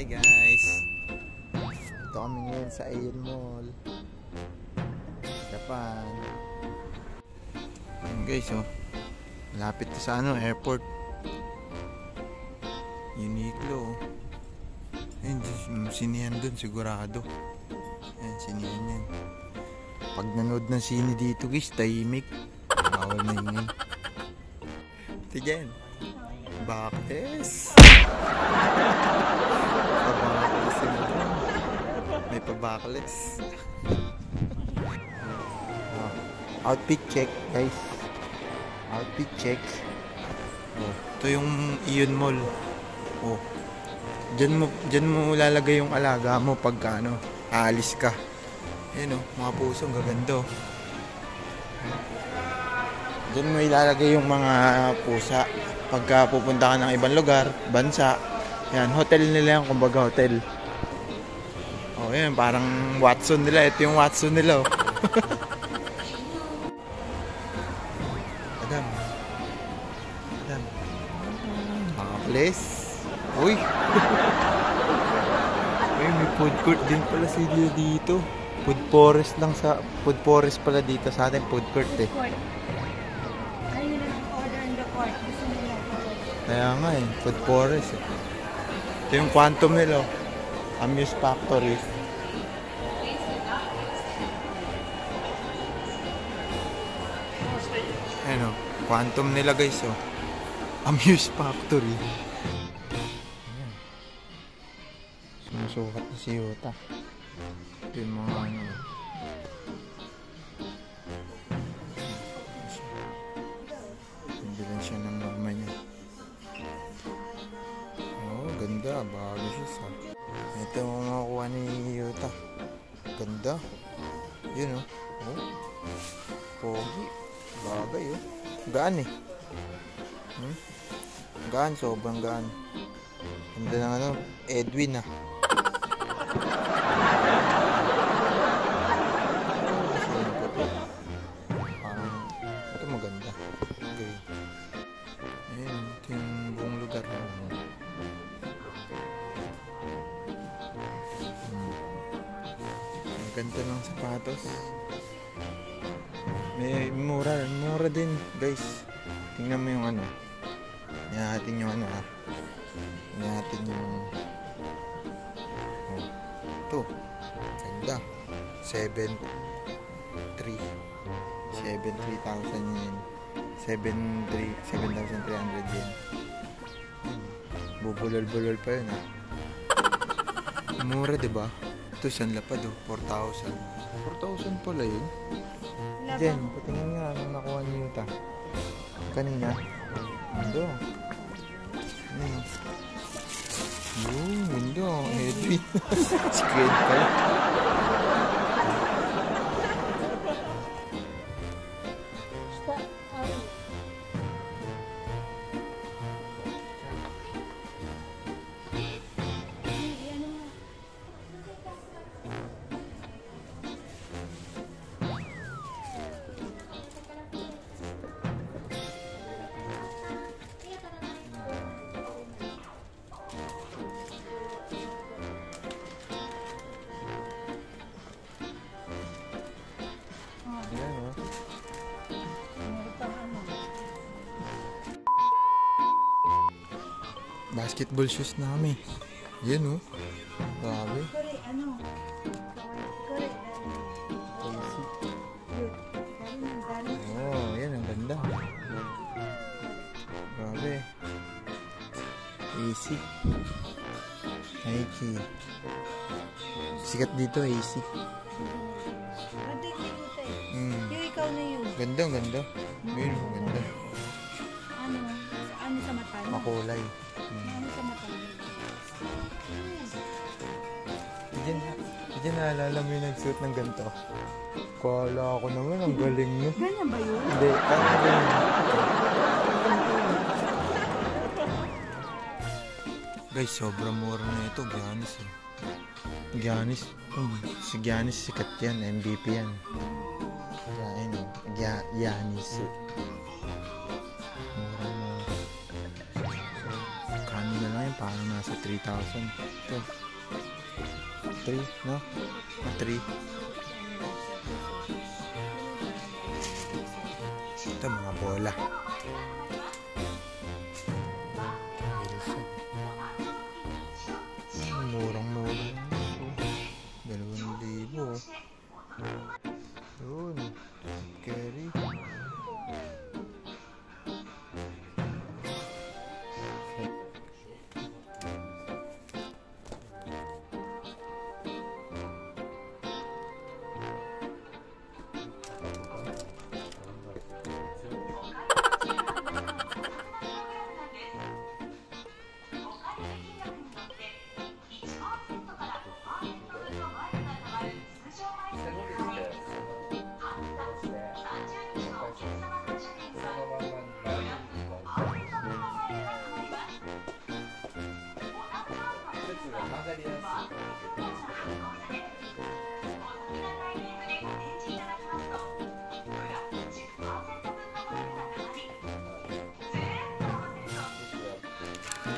Hi guys! Ito kami ngayon sa Aeon Mall, Japan. Ayan guys, oh. Malapit to sa airport. Uniqlo. Ayan, sinihan dun sigurado. Ayan, sinihan yan. Pag nanood ng sine dito guys, tahimik. Bawal na yun. Tigyan. Bakles. Pabakles yun. May pabakles. Outfit check guys. Outfit check. Oh, ito yung Aeon Mall. Oh. Diyan mo lalagay yung alaga mo pagka aalis ka. Ayan oh, mga puso, ang gaganda. Diyan mo ilalagay yung mga pusa pagka pupunta ka ng ibang lugar, bansa. Yan, hotel nila yan, kumbaga hotel. Oh, yan, parang Watson nila. Ito yung Watson nila, oh. Adam. Mga place. Uy! Uy, may food court din pala sila dito. Food forest pala dito sa atin, food court eh. Kaya nga eh, food forest eh. Ito yung Quantum nila, Amuse Factory. Ayan o, Quantum nila guys oh. Amuse Factory. Ayan. Sumusukat na si Yuta. Ito yung mga Nandiyan siya ng mama niya. Oh, ganda. Bago siya sa. Ito ang makukuha ni Yuta. Ganda. Yun oh. Oh. Pogi. Bagay oh. Gaan eh. Gaan. Sobrang gaan. Ganda ng Edwin ah. Ito maganda. Okay. Ayan. Ito yung buong lugar. Ang ganda ng sapatos. May mura din guys. Tingnan mo yung Tingnan yung Tingnan yung oh. Ito. Ganda. 7,300 yen. 7,300 yen. Bubulol-bulol pa yun ah. Mura diba? Ito saan lapad oh. 4,000. 4,000 pala yun. Jen, patingin nga anong nakuha ni Yuta. Kanina. Mundo. Mundo. Edwin. Squid pala. Basketball shoes namin. Yan oh. Grabe. Oh, yan ang ganda. Grabe. AC. Nike. Sikat dito AC. Yung ikaw na yun. Ganda, ganda. Yun, ganda. Ano sa mata? Makulay. Ano sa mata? Diyan naalala mo yung nagsuot ng ganito. Kala ko naman, ang galing nyo. Ganyan ba yun? Hindi, parang ganyan. Guys, sobrang mura na ito. Giannis eh. Giannis. Si Giannis sikat yan. MVP yan. Giannis. Mura. Kano na lang yan, parang nasa 3,000. Ito. 3, no? 3. Ito, mga bola. Murang-mura. 2,000. Yun. Carry.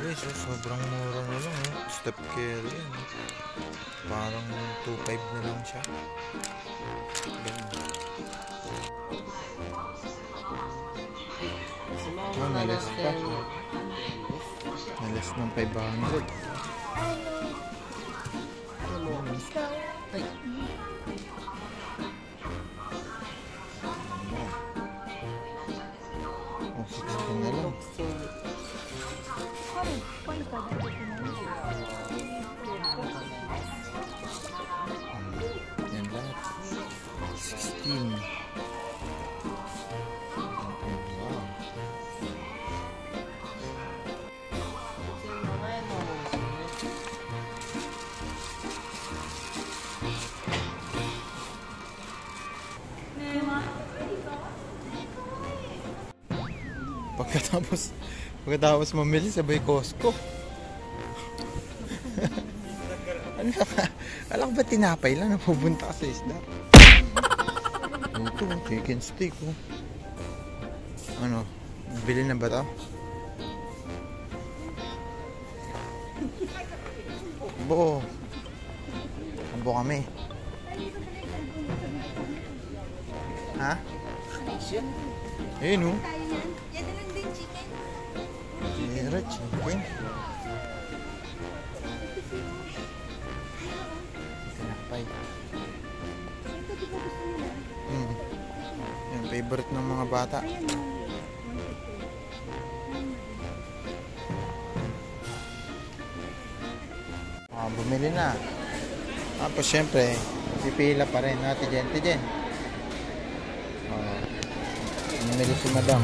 Guys, sobrang mura na lang, step carry yan. Parang 2,500 na lang siya. Oh, nalas pa. Nalas ng 500. Oh, 60 na lang. Yan lahat. 16. Wow. Pagkatapos mamili sabay Costco. Ano ka? Alam ko ba tinapay lang na pupunta ka sa isda? Ito, chicken stick. Oh. Ano? Bili na ba ito? Bo. Abo kami. Ha? Ayun, oh. Yan na lang din chicken. Tira, chicken. Tinapay. Yan, favorite ng mga bata. Bumili na. Tapos syempre, pipila pa rin natin dyan. Bumili si madam.